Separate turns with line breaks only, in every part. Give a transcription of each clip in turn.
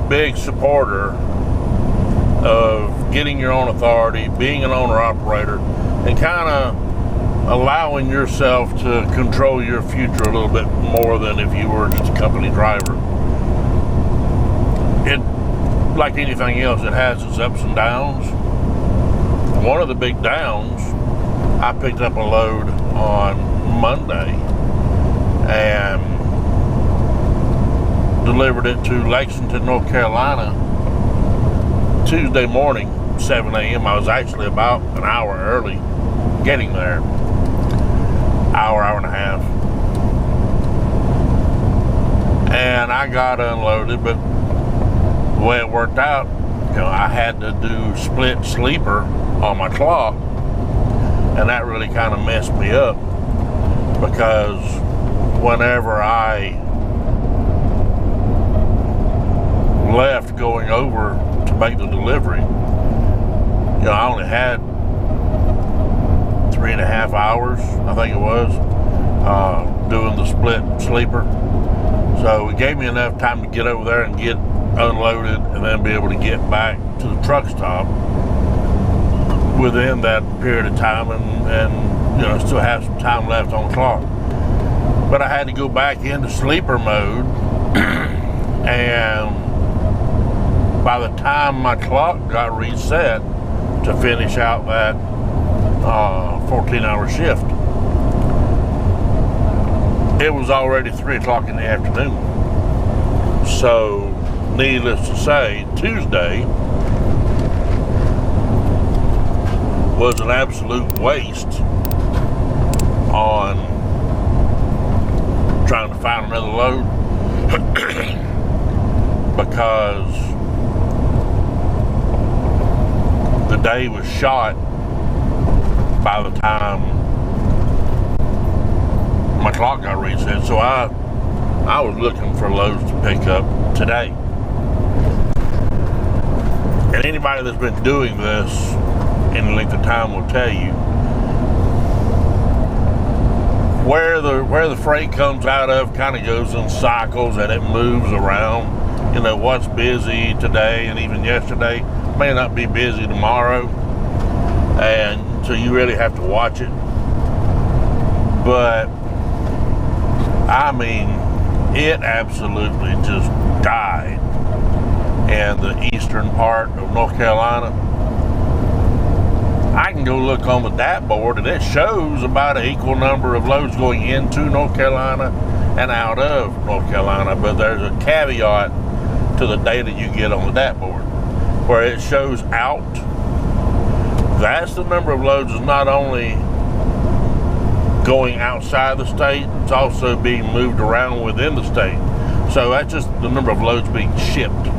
big supporter of getting your own authority, being an owner-operator, and kind of allowing yourself to control your future a little bit more than if you were just a company driver. It, like anything else, it has its ups and downs. One of the big downs, I picked up a load on Monday and delivered it to Lexington, North Carolina, Tuesday morning, 7 a.m. I was actually about an hour early getting there. Hour and a half. And I got unloaded, but the way it worked out, I had to do split sleeper on my clock, and that really kind of messed me up, because whenever I left going over to make the delivery, I only had 3.5 hours, I think it was, doing the split sleeper. So it gave me enough time to get over there and get unloaded and then be able to get back to the truck stop within that period of time and still have some time left on the clock. But I had to go back into sleeper mode and by the time my clock got reset to finish out that 14-hour shift, it was already 3 o'clock in the afternoon. So needless to say, Tuesday was an absolute waste on trying to find another load because the day was shot by the time my clock got reset. So I was looking for loads to pick up today. And anybody that's been doing this any length of time will tell you where the freight comes out of kind of goes in cycles and it moves around. What's busy today and even yesterday may not be busy tomorrow, and so you really have to watch it. But I mean, it absolutely just died in the eastern part of North Carolina. I can go look on the DAT board and it shows about an equal number of loads going into North Carolina and out of North Carolina, but there's a caveat to the data you get on the DAT board where it shows out. That's the number of loads is not only going outside the state, it's also being moved around within the state. So that's just the number of loads being shipped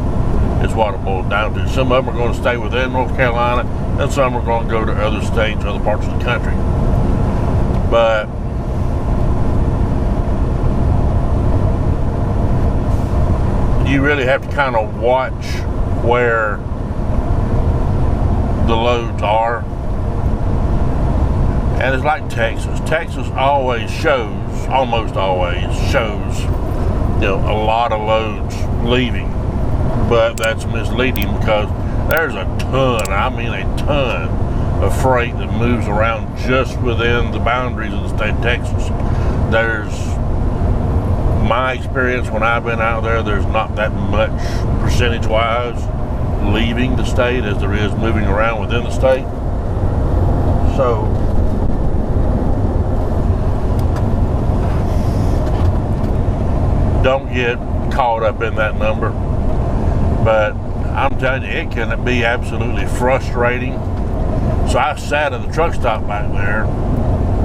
is what it boils down to. Some of them are going to stay within North Carolina and some are going to go to other states, other parts of the country. But you really have to kind of watch where the loads are. And it's like Texas. Texas always shows, almost always shows, a lot of loads leaving. But that's misleading because there's a ton, I mean a ton of freight that moves around just within the boundaries of the state of Texas. There's, my experience when I've been out there, there's not that much percentage-wise leaving the state as there is moving around within the state. So don't get caught up in that number. But I'm telling you, it can be absolutely frustrating. So I sat at the truck stop back there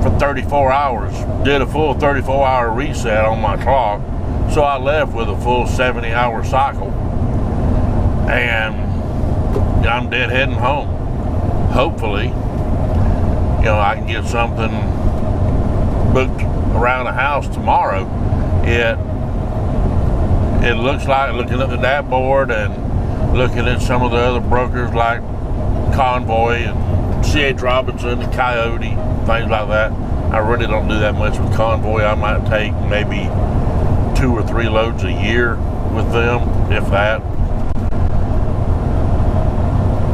for 34 hours, did a full 34-hour reset on my clock, so I left with a full 70-hour cycle, and I'm deadheading home. Hopefully, I can get something booked around the house tomorrow. It looks like, looking at the DAT board and looking at some of the other brokers like Convoy and C.H. Robinson and Coyote, things like that. I really don't do that much with Convoy. I might take maybe 2 or 3 loads a year with them, if that.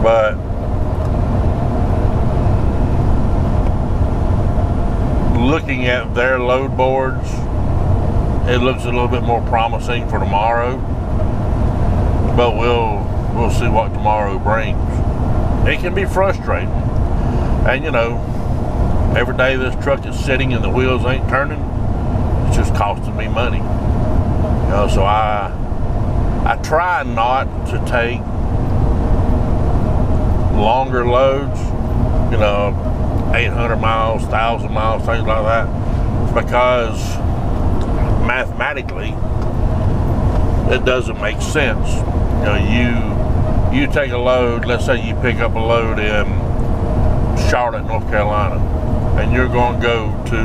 But looking at their load boards, it looks a little bit more promising for tomorrow. But we'll see what tomorrow brings. It can be frustrating. And you know, every day this truck is sitting and the wheels ain't turning, it's just costing me money. You know, so I try not to take longer loads, you know, 800 miles, 1,000 miles, things like that, because mathematically it doesn't make sense. You know, you take a load, let's say you pick up a load in Charlotte, North Carolina, and you're going to go to,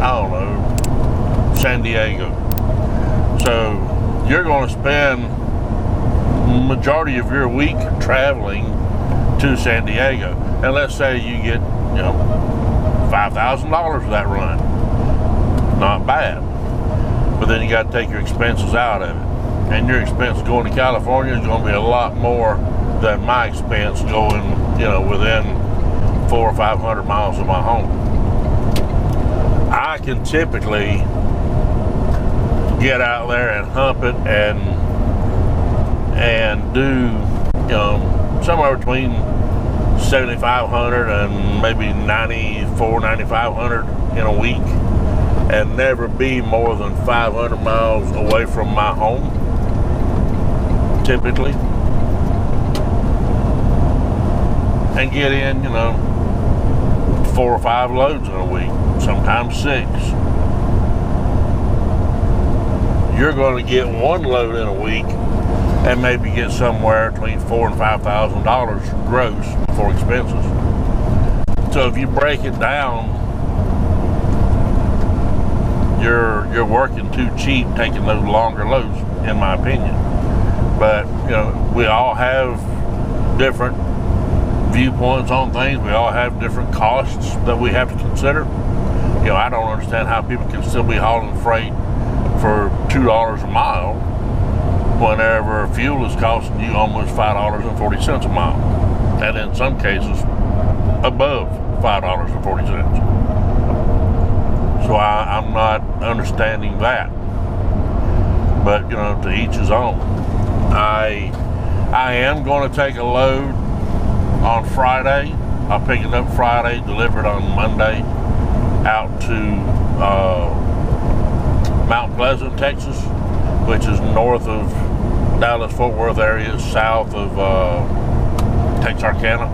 I don't know, San Diego. So you're going to spend majority of your week traveling to San Diego. And let's say you get, you know, $5,000 for that run. Not bad. But then you got to take your expenses out of it. And your expense going to California is going to be a lot more than my expense going, you know, within 400 or 500 miles of my home. I can typically get out there and hump it and do, you know, somewhere between 7,500 and maybe 9,500 in a week, and never be more than 500 miles away from my home, typically, and get in, you know, 4 or 5 loads in a week, sometimes 6. You're going to get 1 load in a week and maybe get somewhere between $4,000 and $5,000 gross before expenses. So if you break it down, you're working too cheap taking those longer loads, in my opinion. But you know, we all have different viewpoints on things. We all have different costs that we have to consider. You know, I don't understand how people can still be hauling freight for $2 a mile whenever fuel is costing you almost $5.40 a mile, and in some cases above $5.40. So I'm not understanding that. But you know, to each his own. I am going to take a load on Friday. I'll pick it up Friday, deliver it on Monday out to Mount Pleasant, Texas, which is north of Dallas-Fort Worth area, south of Texarkana.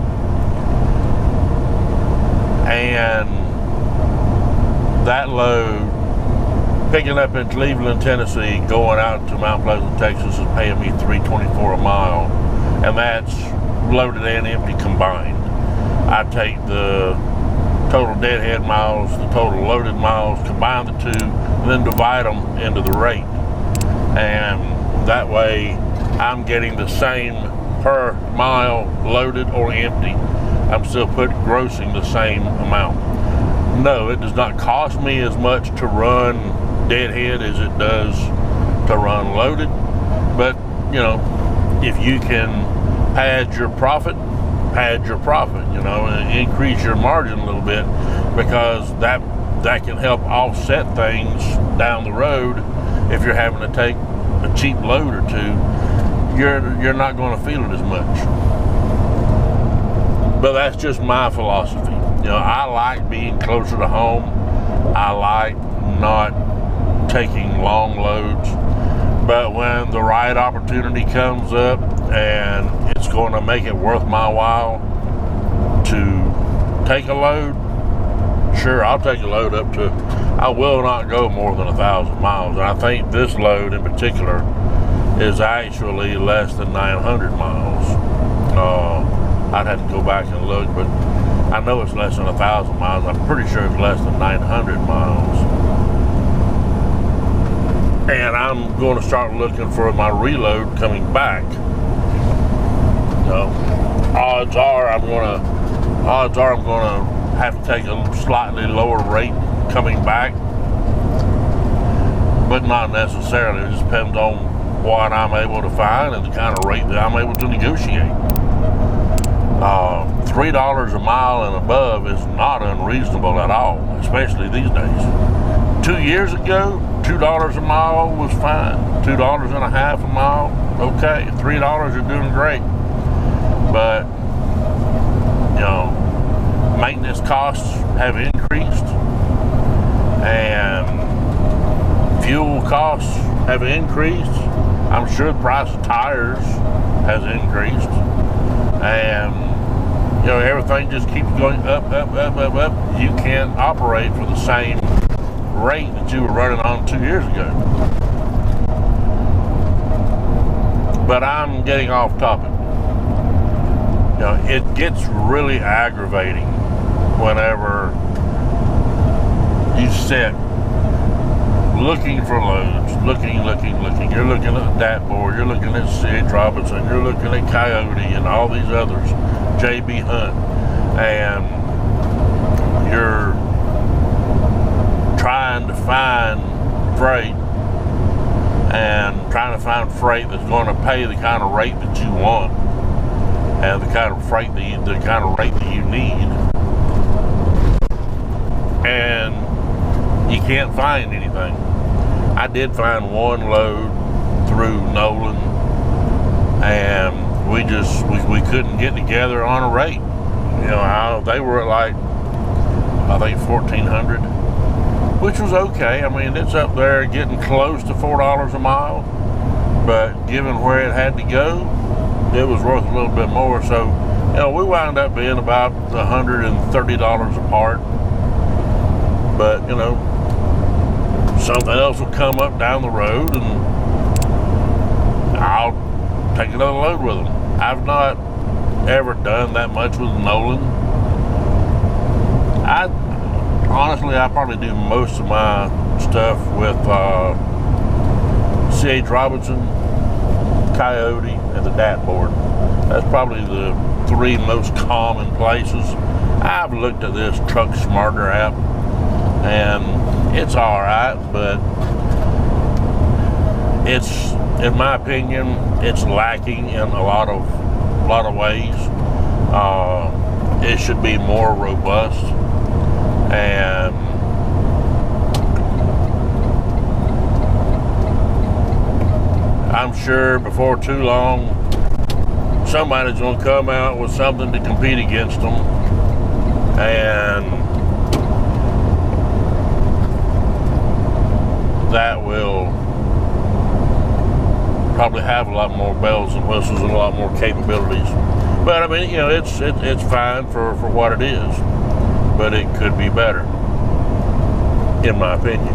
And that load, picking up in Cleveland, Tennessee, going out to Mount Pleasant, Texas, is paying me $3.24 a mile, and that's loaded and empty combined. I take the total deadhead miles, the total loaded miles, combine the two, and then divide them into the rate. And that way, I'm getting the same per mile, loaded or empty. I'm still grossing the same amount. No, it does not cost me as much to run deadhead as it does to run loaded. But, you know, if you can pad your profit, you know, and increase your margin a little bit, because that can help offset things down the road. If you're having to take a cheap load or two, you're not going to feel it as much. But that's just my philosophy. You know, I like being closer to home. I like not taking long loads. But when the right opportunity comes up and it's going to make it worth my while to take a load, sure, I'll take a load up to, I will not go more than 1,000 miles. And I think this load in particular is actually less than 900 miles. I'd have to go back and look, but I know it's less than 1,000 miles. I'm pretty sure it's less than 900 miles. And I'm going to start looking for my reload coming back. You know, odds are I'm going to have to take a slightly lower rate coming back, but not necessarily. It just depends on what I'm able to find and the kind of rate that I'm able to negotiate. $3 a mile and above is not unreasonable at all, especially these days. 2 years ago, $2 a mile was fine. $2.50 a mile, okay. $3, you're doing great. But, you know, maintenance costs have increased, and fuel costs have increased. I'm sure the price of tires has increased, and you know, everything just keeps going up. You can't operate for the same rate that you were running on 2 years ago. But I'm getting off topic. You know, it gets really aggravating whenever you sit looking for loads, looking. You're looking at that board, you're looking at C.H. Robinson, you're looking at Coyote and all these others, J.B. Hunt, and you're trying to find freight and trying to find freight that's going to pay the kind of rate that you want and the kind of freight the kind of rate that you need, and you can't find anything. I did find one load through Nolan, and we couldn't get together on a rate. You know, they were at like, I think 1,400, which was okay. I mean, it's up there getting close to $4 a mile, but given where it had to go, it was worth a little bit more. So, you know, we wound up being about $130 apart. But, you know, something else will come up down the road and I'll take another load with them. I've not ever done that much with Nolan. I probably do most of my stuff with C.H. Robinson, Coyote, and the DAT board. That's probably the three most common places. I've looked at this Truck Smarter app, and it's all right, but it's, in my opinion, it's lacking in a lot of ways. It should be more robust, and I'm sure before too long somebody's going to come out with something to compete against them, and that will probably have a lot more bells and whistles and a lot more capabilities. But I mean, you know, it's fine for what it is, but it could be better, in my opinion.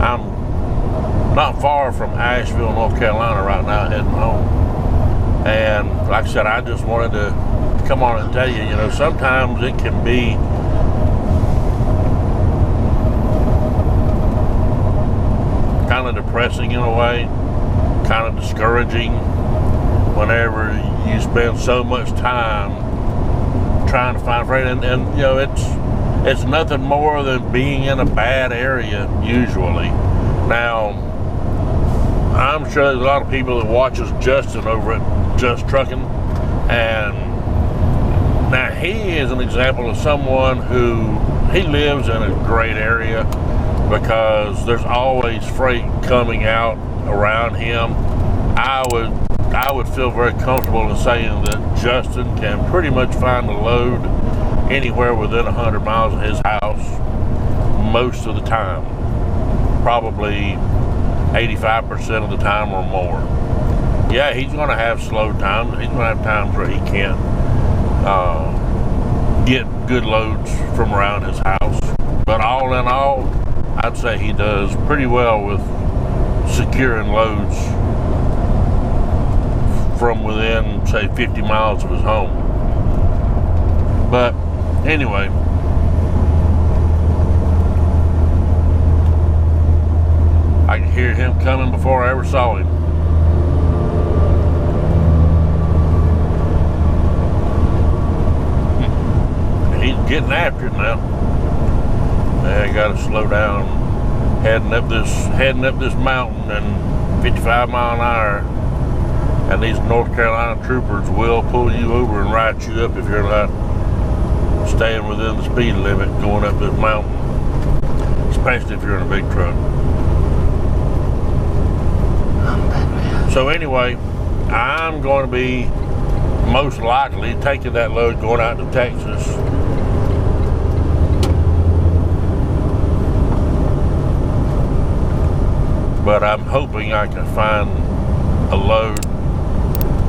I'm not far from Asheville, North Carolina right now, heading home. And like I said, I just wanted to come on and tell you, you know, sometimes it can be kind of depressing in a way, kind of discouraging whenever you spend so much time trying to find freight, and you know, it's nothing more than being in a bad area usually. Now, I'm sure there's a lot of people that watches Justin over at Just Trucking, and now he is an example of someone who, he lives in a great area because there's always freight coming out around him. I would feel very comfortable in saying that Justin can pretty much find a load anywhere within 100 miles of his house most of the time, probably 85% of the time or more. Yeah, he's going to have slow times. He's going to have times where he can't get good loads from around his house. But all in all, I'd say he does pretty well with securing loads from within, say, 50 miles of his home. But anyway, I could hear him coming before I ever saw him. He's getting after it now. I got to slow down, heading up this mountain and 55 mile an hour. And these North Carolina troopers will pull you over and write you up if you're not staying within the speed limit going up this mountain, especially if you're in a big truck. So anyway, I'm going to be most likely taking that load going out to Texas. But I'm hoping I can find a load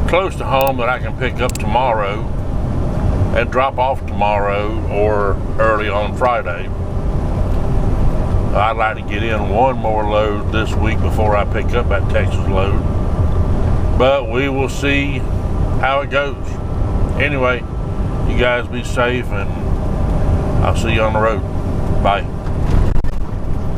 close to home that I can pick up tomorrow and drop off tomorrow or early on Friday. I'd like to get in one more load this week before I pick up that Texas load. But we will see how it goes. Anyway, you guys be safe, and I'll see you on the road. Bye.